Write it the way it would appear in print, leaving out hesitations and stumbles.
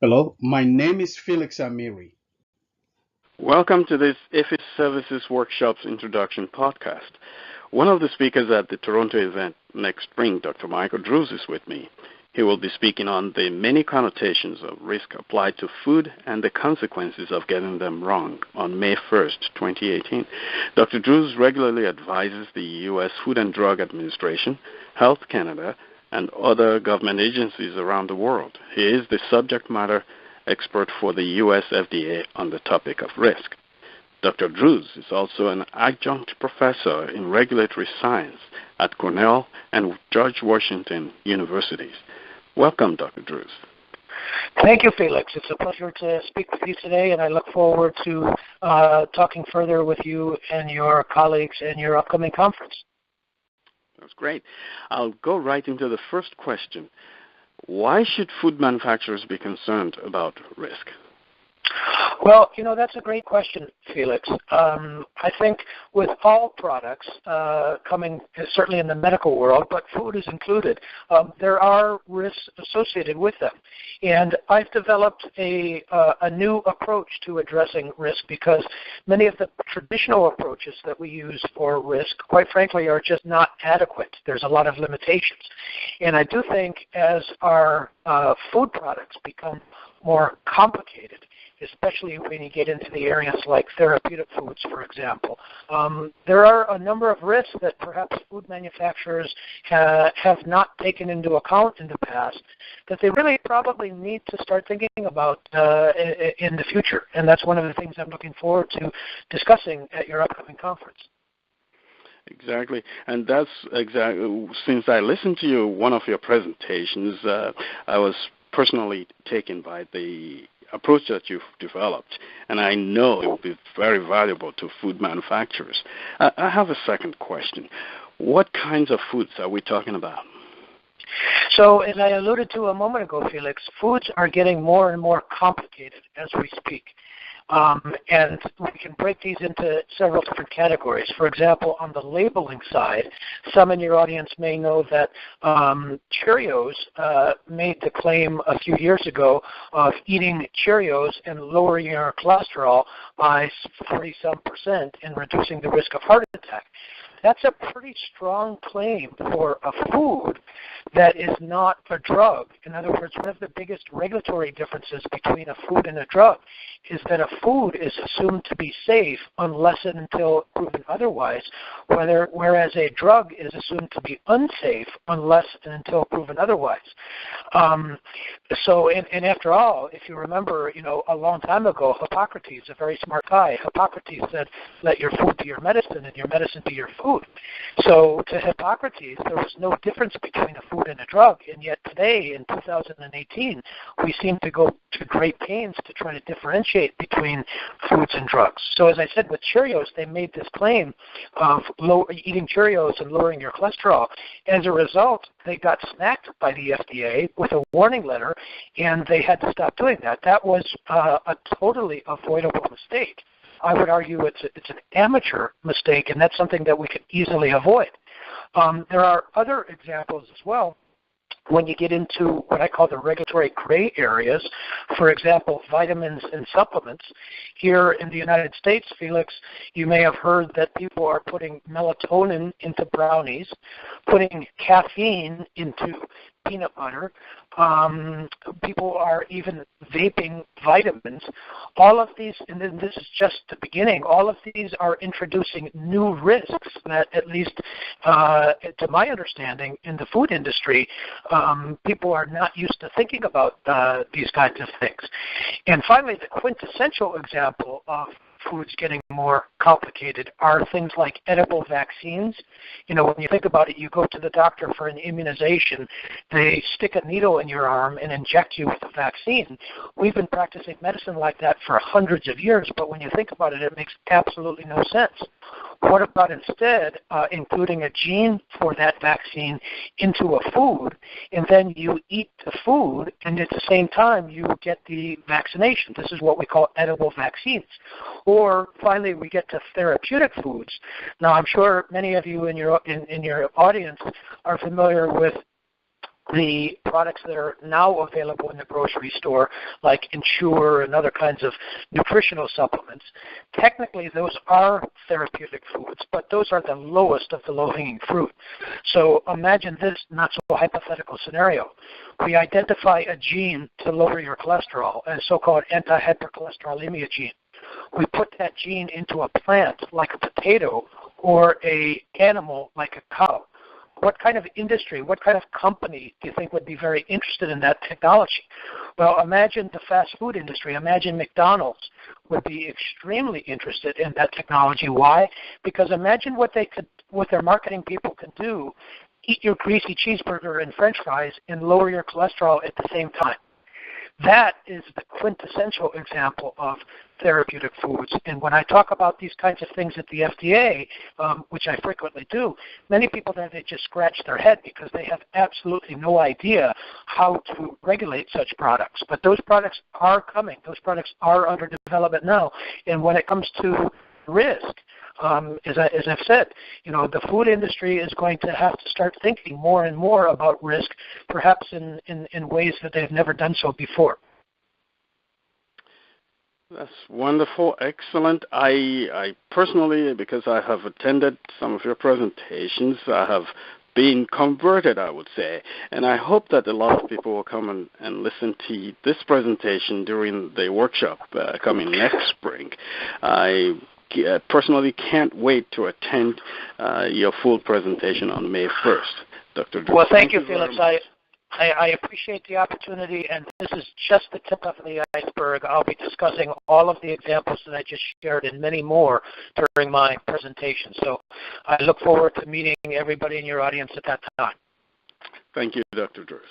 Hello, my name is Felix Amiri. Welcome to this AfissWorkshops Introduction Podcast. One of the speakers at the Toronto event next spring, Dr. Michael Drues, is with me. He will be speaking on the many connotations of risk applied to food and the consequences of getting them wrong on May 1st, 2018. Dr. Drues regularly advises the U.S. Food and Drug Administration, Health Canada, and other government agencies around the world. He is the subject matter expert for the U.S. FDA on the topic of risk. Dr. Drues is also an adjunct professor in regulatory science at Cornell and George Washington Universities. Welcome, Dr. Drues. Thank you, Felix. It's a pleasure to speak with you today, and I look forward to talking further with you and your colleagues in your upcoming conference. That's great. I'll go right into the first question. Why should food manufacturers be concerned about risk? Well, that's a great question, Felix. I think with all products coming, certainly in the medical world, but food is included, there are risks associated with them. And I've developed a new approach to addressing risk because many of the traditional approaches that we use for risk, quite frankly, are just not adequate. There's a lot of limitations. And I do think as our food products become more complicated, especially when you get into the areas like therapeutic foods, for example. There are a number of risks that perhaps food manufacturers have not taken into account in the past that they really probably need to start thinking about in the future. And that's one of the things I'm looking forward to discussing at your upcoming conference. Exactly. And that's exactly, since I listened to one of your presentations, I was personally taken by the approach that you've developed, and I know it will be very valuable to food manufacturers. I have a second question. What kinds of foods are we talking about? So, as I alluded to a moment ago, Felix, foods are getting more and more complicated as we speak. And we can break these into several different categories. For example, on the labeling side, some in your audience may know that Cheerios made the claim a few years ago of eating Cheerios and lowering your cholesterol by 40-some% and reducing the risk of heart attack. That's a pretty strong claim for a food that is not a drug. In other words, one of the biggest regulatory differences between a food and a drug is that a food is assumed to be safe unless and until proven otherwise, whereas a drug is assumed to be unsafe unless and until proven otherwise. And after all, if you remember, a long time ago, Hippocrates, a very smart guy, Hippocrates said, let your food be your medicine and your medicine be your food. So to Hippocrates, there was no difference between a food and a drug, and yet today, in 2018, we seem to go to great pains to try to differentiate between foods and drugs. So as I said, with Cheerios, they made this claim of eating Cheerios and lowering your cholesterol. As a result, they got smacked by the FDA with a warning letter, and they had to stop doing that. That was a totally avoidable mistake. I would argue it's an amateur mistake, and that's something that we could easily avoid. There are other examples as well when you get into what I call the regulatory gray areas. For example, vitamins and supplements. Here in the United States, Felix, you may have heard that people are putting melatonin into brownies, putting caffeine into peanut butter. People are even vaping vitamins. All of these, and then this is just the beginning, all of these are introducing new risks that, at least to my understanding, in the food industry, people are not used to thinking about these kinds of things. And finally, the quintessential example of foods getting more complicated are things like edible vaccines. When you think about it, you go to the doctor for an immunization. They stick a needle in your arm and inject you with a vaccine. We've been practicing medicine like that for hundreds of years, but when you think about it, it makes absolutely no sense. What about instead including a gene for that vaccine into a food, and then you eat the food, and at the same time you get the vaccination? This is what we call edible vaccines. Or finally, we get to therapeutic foods. Now, I'm sure many of you in your audience are familiar with the products that are now available in the grocery store, like Ensure and other kinds of nutritional supplements, technically those are therapeutic foods, but those are the lowest of the low-hanging fruit. So imagine this not-so-hypothetical scenario. We identify a gene to lower your cholesterol, a so-called anti-hypercholesterolemia gene. We put that gene into a plant like a potato or an animal like a cow. What kind of industry, what kind of company do you think would be very interested in that technology? Well, imagine the fast food industry. Imagine McDonald's would be extremely interested in that technology. Why? Because imagine what their marketing people could do: eat your greasy cheeseburger and French fries and lower your cholesterol at the same time. That is the quintessential example of therapeutic foods. And when I talk about these kinds of things at the FDA, which I frequently do, many people then they just scratch their head because they have absolutely no idea how to regulate such products. But those products are coming. Those products are under development now. And when it comes to risk, as I've said, the food industry is going to have to start thinking more and more about risk, perhaps in ways that they've never done so before. That's wonderful, excellent. I personally, because I have attended some of your presentations, I have been converted, I would say, and I hope that a lot of people will come and listen to this presentation during the workshop coming next spring. I personally can't wait to attend your full presentation on May 1st, Dr. Drues. Well, thank you, Felix. I appreciate the opportunity, and this is just the tip of the iceberg. I'll be discussing all of the examples that I just shared and many more during my presentation. So I look forward to meeting everybody in your audience at that time. Thank you, Dr. Drues.